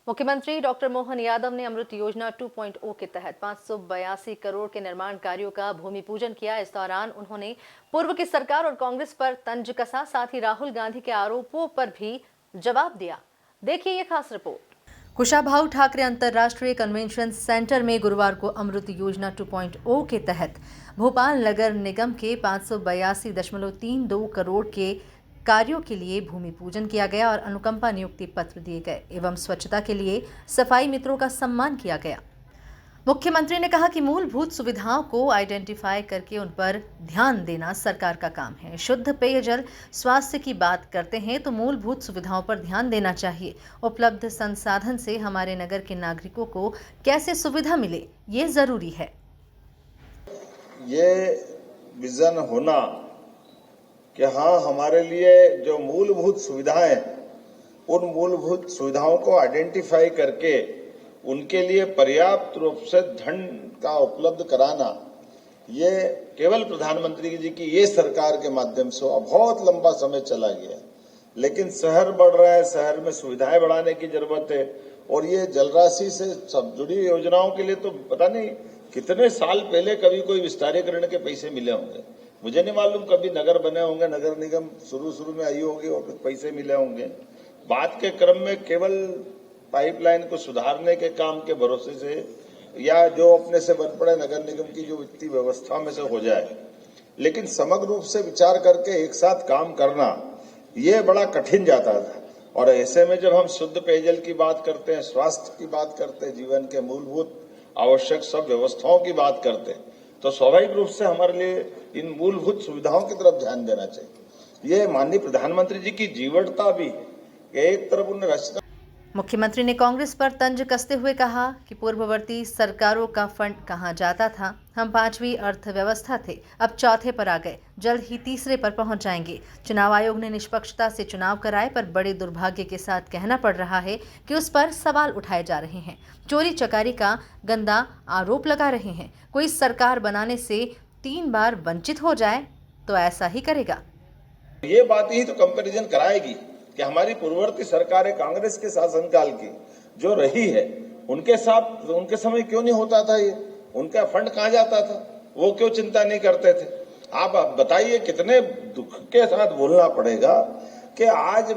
मुख्यमंत्री डॉक्टर मोहन यादव ने अमृत योजना 2.0 के तहत 582 करोड़ के निर्माण कार्यों का भूमि पूजन किया। इस दौरान उन्होंने पूर्व की सरकार और कांग्रेस पर तंज कसा, साथ ही राहुल गांधी के आरोपों पर भी जवाब दिया। देखिए ये खास रिपोर्ट। कुशाभाऊ ठाकरे अंतर्राष्ट्रीय कन्वेंशन सेंटर में गुरुवार को अमृत योजना 2.0 के तहत भोपाल नगर निगम के 582.32 करोड़ के कार्यों के लिए भूमि पूजन किया गया और अनुकंपा नियुक्ति पत्र दिए गए एवं स्वच्छता के लिए सफाई मित्रों का सम्मान किया गया। मुख्यमंत्री ने कहा कि मूलभूत सुविधाओं को आइडेंटिफाई करके उन पर ध्यान देना सरकार का काम है। शुद्ध पेयजल, स्वास्थ्य की बात करते हैं तो मूलभूत सुविधाओं पर ध्यान देना चाहिए। उपलब्ध संसाधन से हमारे नगर के नागरिकों को कैसे सुविधा मिले, ये जरूरी है। ये विजन होना कि हाँ, हमारे लिए जो मूलभूत सुविधाएं, उन मूलभूत सुविधाओं को आइडेंटिफाई करके उनके लिए पर्याप्त रूप से धन का उपलब्ध कराना, ये केवल प्रधानमंत्री जी की ये सरकार के माध्यम से बहुत लंबा समय चला गया। लेकिन शहर बढ़ रहा है, शहर में सुविधाएं बढ़ाने की जरूरत है। और ये जलराशि से सब जुड़ी योजनाओं के लिए तो पता नहीं कितने साल पहले कभी कोई विस्तारीकरण के पैसे मिले होंगे। मुझे नहीं मालूम कभी नगर बने होंगे, नगर निगम शुरू में आई होगी और कुछ पैसे मिले होंगे। बात के क्रम में केवल पाइपलाइन को सुधारने के काम के भरोसे से या जो अपने से बन पड़े नगर निगम की जो वित्तीय व्यवस्था में से हो जाए, लेकिन समग्र रूप से विचार करके एक साथ काम करना ये बड़ा कठिन जाता था। और ऐसे में जब हम शुद्ध पेयजल की बात करते हैं, स्वास्थ्य की बात करते हैं, जीवन के मूलभूत आवश्यक सब व्यवस्थाओं की बात करते हैं, तो स्वाभाविक रूप से हमारे लिए इन मूलभूत सुविधाओं की तरफ ध्यान देना चाहिए। ये माननीय प्रधानमंत्री जी की जीवटता भी है। एक तरफ उन्हें रचना। मुख्यमंत्री ने कांग्रेस पर तंज कसते हुए कहा कि पूर्ववर्ती सरकारों का फंड कहां जाता था। हम 5वीं अर्थव्यवस्था थे, अब चौथे पर आ गए, जल्द ही तीसरे पर पहुंच जाएंगे। चुनाव आयोग ने निष्पक्षता से चुनाव कराए, पर बड़े दुर्भाग्य के साथ कहना पड़ रहा है कि उस पर सवाल उठाए जा रहे हैं। चोरी चकारी का गंदा आरोप लगा रहे हैं। कोई सरकार बनाने से 3 बार वंचित हो जाए तो ऐसा ही करेगा। ये बात ही तो कंपैरिजन कराएगी कि हमारी पूर्ववर्ती सरकारें कांग्रेस के शासनकाल की जो रही है, उनके साथ उनके समय क्यों नहीं होता था ये? उनका फंड कहां जाता था? वो क्यों चिंता नहीं करते थे? आप बताइए, कितने दुख के साथ बोलना पड़ेगा कि आज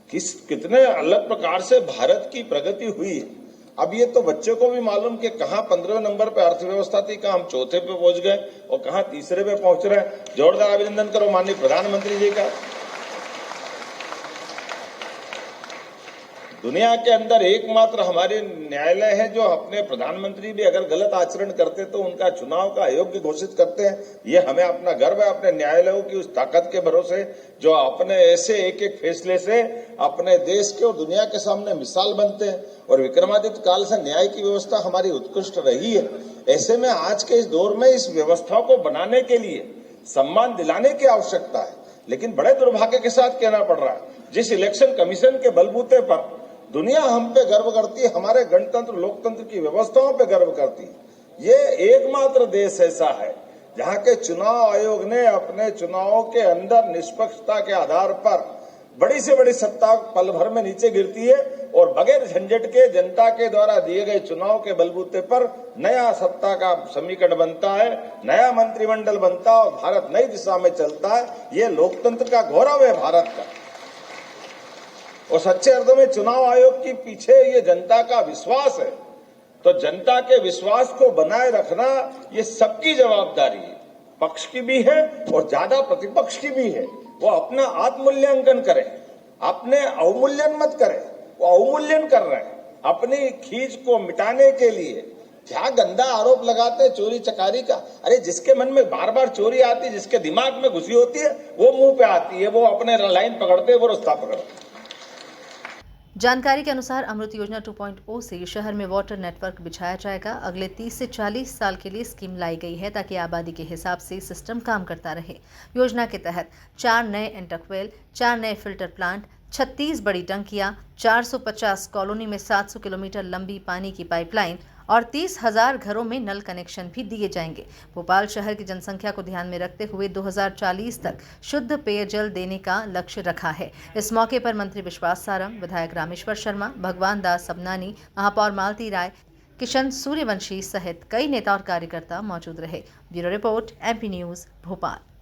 कितने अलग प्रकार से भारत की प्रगति हुई है। अब ये तो बच्चों को भी मालूम कि कहां 15वें नंबर पे अर्थव्यवस्था थी, कहां हम चौथे पे पहुंच गए और कहां तीसरे पे पहुंच रहे हैं। जोरदार अभिनंदन करो माननीय प्रधानमंत्री जी का। दुनिया के अंदर एकमात्र हमारे न्यायालय है जो अपने प्रधानमंत्री भी अगर गलत आचरण करते तो उनका चुनाव का अयोग्य घोषित करते हैं। ये हमें अपना गर्व है अपने न्यायालयों की उस ताकत के भरोसे, जो अपने ऐसे एक एक फैसले से अपने देश के और दुनिया के सामने मिसाल बनते हैं। और विक्रमादित्य काल से न्याय की व्यवस्था हमारी उत्कृष्ट रही है। ऐसे में आज के इस दौर में इस व्यवस्था को बनाने के लिए सम्मान दिलाने की आवश्यकता है। लेकिन बड़े दुर्भाग्य के साथ कहना पड़ रहा है, जिस इलेक्शन कमीशन के बलबूते पर दुनिया हम पे गर्व करती है, हमारे गणतंत्र लोकतंत्र की व्यवस्थाओं पे गर्व करती है। ये एकमात्र देश ऐसा है जहां के चुनाव आयोग ने अपने चुनावों के अंदर निष्पक्षता के आधार पर बड़ी से बड़ी सत्ता पल भर में नीचे गिरती है और बगैर झंझट के जनता के द्वारा दिए गए चुनाव के बलबूते पर नया सत्ता का समीकरण बनता है, नया मंत्रिमंडल बनता है और भारत नई दिशा में चलता है। ये लोकतंत्र का गौरव है भारत का। और सच्चे अर्थों में चुनाव आयोग के पीछे ये जनता का विश्वास है। तो जनता के विश्वास को बनाए रखना ये सबकी जवाबदारी है, पक्ष की भी है और ज्यादा प्रतिपक्ष की भी है। वो अपना आत्मूल्यांकन करें, अपने अवमूल्यन मत करें। वो अवमूल्यन कर रहे हैं अपनी खींच को मिटाने के लिए। क्या गंदा आरोप लगाते हैं चोरी चकारी का। अरे जिसके मन में बार बार चोरी आती है, जिसके दिमाग में घुसी होती है, वो मुंह पे आती है, वो अपने लाइन पकड़ते हैं, वो रास्ता पकड़ते हैं। जानकारी के अनुसार अमृत योजना 2.0 से शहर में वाटर नेटवर्क बिछाया जाएगा। अगले 30 से 40 साल के लिए स्कीम लाई गई है ताकि आबादी के हिसाब से सिस्टम काम करता रहे। योजना के तहत 4 नए इंटरक्वेल, 4 नए फिल्टर प्लांट, 36 बड़ी टंकियां, 450 कॉलोनी में 700 किलोमीटर लंबी पानी की पाइपलाइन, और 30,000 घरों में नल कनेक्शन भी दिए जाएंगे। भोपाल शहर की जनसंख्या को ध्यान में रखते हुए 2040 तक शुद्ध पेयजल देने का लक्ष्य रखा है। इस मौके पर मंत्री विश्वास सारंग, विधायक रामेश्वर शर्मा, भगवान दास सबनानी, महापौर मालती राय, किशन सूर्यवंशी सहित कई नेता और कार्यकर्ता मौजूद रहे। Bureau report, MP news, Bhopal.